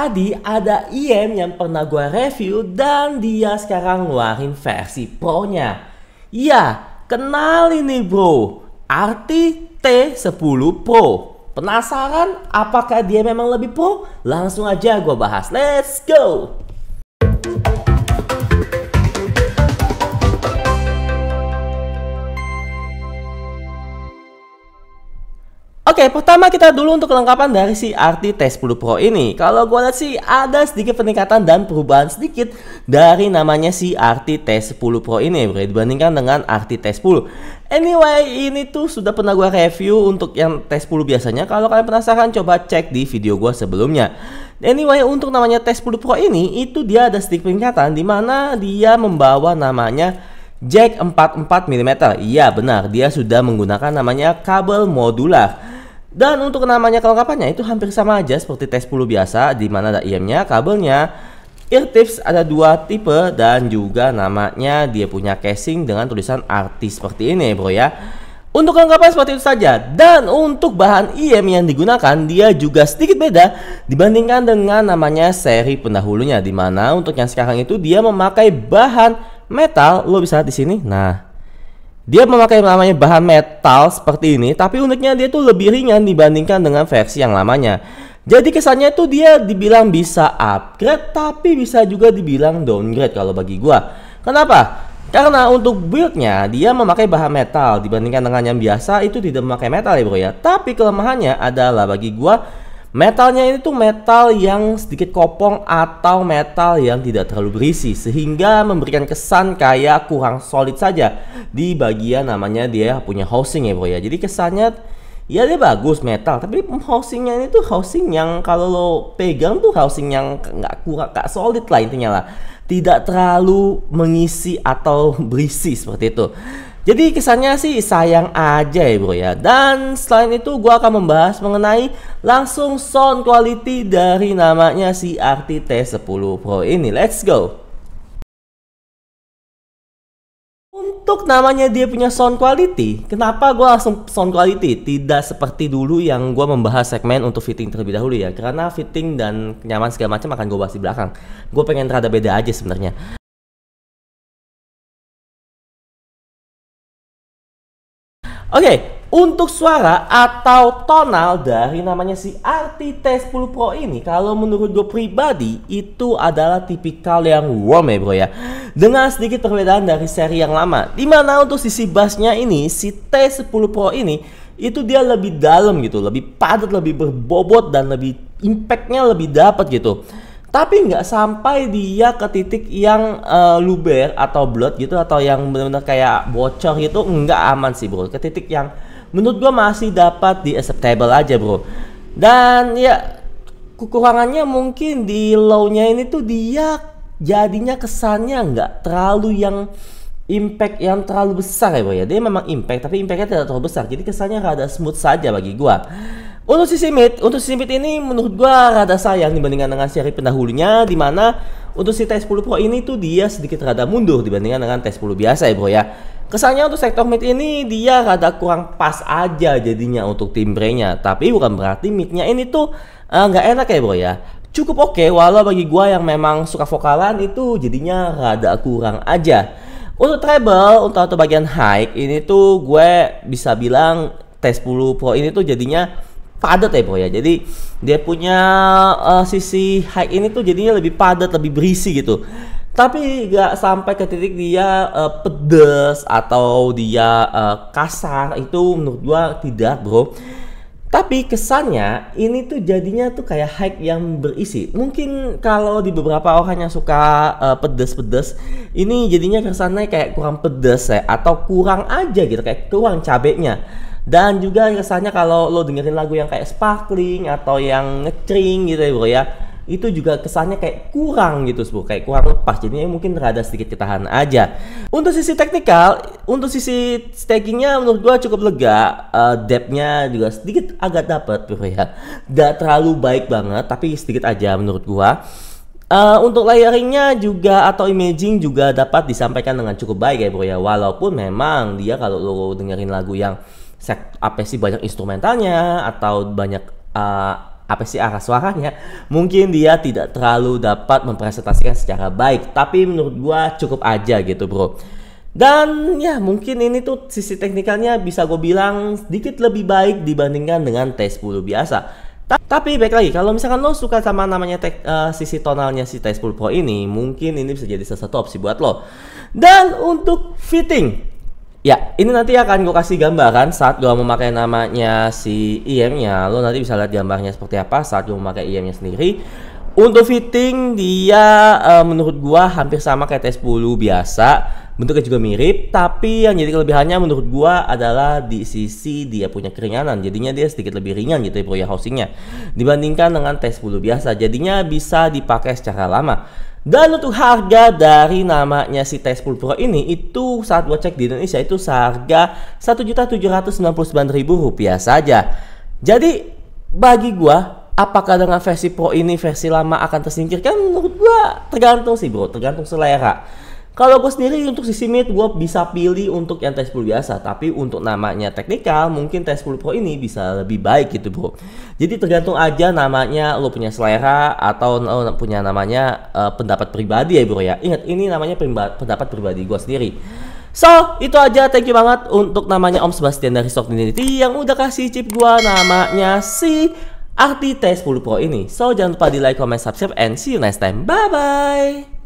Jadi ada IM yang pernah gue review dan dia sekarang ngeluarin versi Pro-nya. Iya, kenalin nih bro, RT T10 Pro. Penasaran apakah dia memang lebih pro? Langsung aja gue bahas, let's go! Oke, pertama kita dulu untuk kelengkapan dari si RT T10 Pro ini. Kalau gue lihat sih ada sedikit peningkatan dan perubahan sedikit dari namanya si RT T10 Pro ini dibandingkan dengan RT T10. Anyway, ini tuh sudah pernah gue review untuk yang T10 biasanya. Kalau kalian penasaran, coba cek di video gue sebelumnya. Anyway, untuk namanya T10 Pro ini, itu dia ada sedikit peningkatan di mana dia membawa namanya jack 44 mm. Iya benar, dia sudah menggunakan namanya kabel modular. Dan untuk namanya kelengkapannya itu hampir sama aja seperti T10 biasa, di mana ada IM-nya, kabelnya, ear tips ada dua tipe, dan juga namanya dia punya casing dengan tulisan RT seperti ini bro ya. Untuk kelengkapan seperti itu saja. Dan untuk bahan IM yang digunakan dia juga sedikit beda dibandingkan dengan namanya seri pendahulunya, di mana untuk yang sekarang itu dia memakai bahan metal. Lo bisa lihat di sini. Nah, dia memakai namanya bahan metal seperti ini, tapi uniknya dia tuh lebih ringan dibandingkan dengan versi yang lamanya. Jadi kesannya tuh dia dibilang bisa upgrade, tapi bisa juga dibilang downgrade kalau bagi gua. Kenapa? Karena untuk buildnya dia memakai bahan metal dibandingkan dengan yang biasa itu tidak memakai metal ya bro ya. Tapi kelemahannya adalah bagi gua metalnya ini tuh metal yang sedikit kopong atau metal yang tidak terlalu berisi, sehingga memberikan kesan kayak kurang solid saja di bagian namanya dia punya housing ya bro ya. Jadi kesannya ya dia bagus metal, tapi housingnya ini tuh housing yang kalau lo pegang tuh housing yang nggak solid lah intinya lah, tidak terlalu mengisi atau berisi seperti itu. Jadi kesannya sih sayang aja ya bro ya. Dan selain itu gua akan membahas mengenai langsung sound quality dari namanya si RT T10 Pro ini. Let's go. Untuk namanya dia punya sound quality, kenapa gua langsung sound quality? Tidak seperti dulu yang gua membahas segmen untuk fitting terlebih dahulu ya. Karena fitting dan nyaman segala macam akan gua bahas di belakang. Gua pengen rada beda aja sebenarnya. Oke, untuk suara atau tonal dari namanya si RT T10 Pro ini, kalau menurut gue pribadi itu adalah tipikal yang warm ya bro ya, dengan sedikit perbedaan dari seri yang lama, dimana untuk sisi bassnya ini si T10 Pro ini itu dia lebih dalam gitu, lebih padat, lebih berbobot, dan lebih impactnya lebih dapat gitu. Tapi nggak sampai dia ke titik yang luber atau blood gitu, atau yang benar-benar kayak bocor gitu, nggak aman sih bro. Ke titik yang menurut gua masih dapat di acceptable aja bro. Dan ya kekurangannya mungkin di low-nya ini tuh dia jadinya kesannya nggak terlalu yang impact yang terlalu besar ya bro ya. Dia memang impact, tapi impactnya tidak terlalu besar, jadi kesannya rada smooth saja bagi gua. Untuk sisi mid ini menurut gua rada sayang dibandingkan dengan seri pendahulunya, dimana untuk si T10 Pro ini tuh dia sedikit rada mundur dibandingkan dengan T10 biasa ya bro ya. Kesannya untuk sektor mid ini dia rada kurang pas aja jadinya untuk timbrenya, tapi bukan berarti midnya ini tuh nggak enak ya bro ya. Cukup oke, walau bagi gua yang memang suka vokalan itu jadinya rada kurang aja. Untuk treble, untuk bagian high ini tuh gue bisa bilang T10 Pro ini tuh jadinya padat ya bro ya. Jadi dia punya sisi high ini tuh jadinya lebih padat, lebih berisi gitu. Tapi gak sampai ke titik dia pedes atau dia kasar, itu menurut gua tidak bro. Tapi kesannya ini tuh jadinya tuh kayak high yang berisi. Mungkin kalau di beberapa orang yang suka pedes-pedes, ini jadinya kesannya kayak kurang pedes ya, atau kurang aja gitu, kayak kurang cabenya. Dan juga kesannya kalau lo dengerin lagu yang kayak sparkling atau yang ngecring gitu ya bro ya, itu juga kesannya kayak kurang gitu bro, kayak kurang lepas, jadinya mungkin rada sedikit ketahan aja. Untuk sisi teknikal, untuk sisi stackingnya menurut gua cukup lega, depthnya juga sedikit agak dapet bro ya, gak terlalu baik banget tapi sedikit aja menurut gua. Untuk layeringnya juga atau imaging juga dapat disampaikan dengan cukup baik ya bro ya, walaupun memang dia kalau lo dengerin lagu yang apa sih banyak instrumentalnya atau banyak apa sih arah suaranya, mungkin dia tidak terlalu dapat mempresentasikan secara baik, tapi menurut gua cukup aja gitu bro. Dan ya mungkin ini tuh sisi teknikalnya bisa gue bilang sedikit lebih baik dibandingkan dengan T10 biasa. Tapi baik lagi, kalau misalkan lo suka sama namanya sisi tonalnya si T10 Pro ini, mungkin ini bisa jadi salah satu opsi buat lo. Dan untuk fitting, ya ini nanti akan gue kasih gambaran saat gue memakai namanya si IM-nya. Lo nanti bisa lihat gambarnya seperti apa saat gue memakai IM-nya sendiri. Untuk fitting dia menurut gua hampir sama kayak T10 biasa. Bentuknya juga mirip, tapi yang jadi kelebihannya menurut gua adalah di sisi dia punya keringanan. Jadinya dia sedikit lebih ringan gitu ya bro ya housingnya, dibandingkan dengan T10 biasa. Jadinya bisa dipakai secara lama. Dan untuk harga dari namanya si T10 Pro ini, itu saat gua cek di Indonesia itu seharga Rp1.799.000 saja. Jadi bagi gua, apakah dengan versi Pro ini versi lama akan tersingkirkan? Menurut gua tergantung sih bro, tergantung selera. Kalau gue sendiri untuk sisi mid gue bisa pilih untuk yang T10 biasa, tapi untuk namanya teknikal mungkin T10 Pro ini bisa lebih baik gitu bro. Jadi tergantung aja namanya lo punya selera atau lo punya namanya pendapat pribadi ya bro ya. Ingat ini namanya pendapat pribadi gue sendiri. So itu aja, thank you banget untuk namanya Om Sebastian dari Stock Infinity yang udah kasih chip gue namanya si RT T10 Pro ini. So jangan lupa di like, comment, subscribe, and see you next time. Bye bye.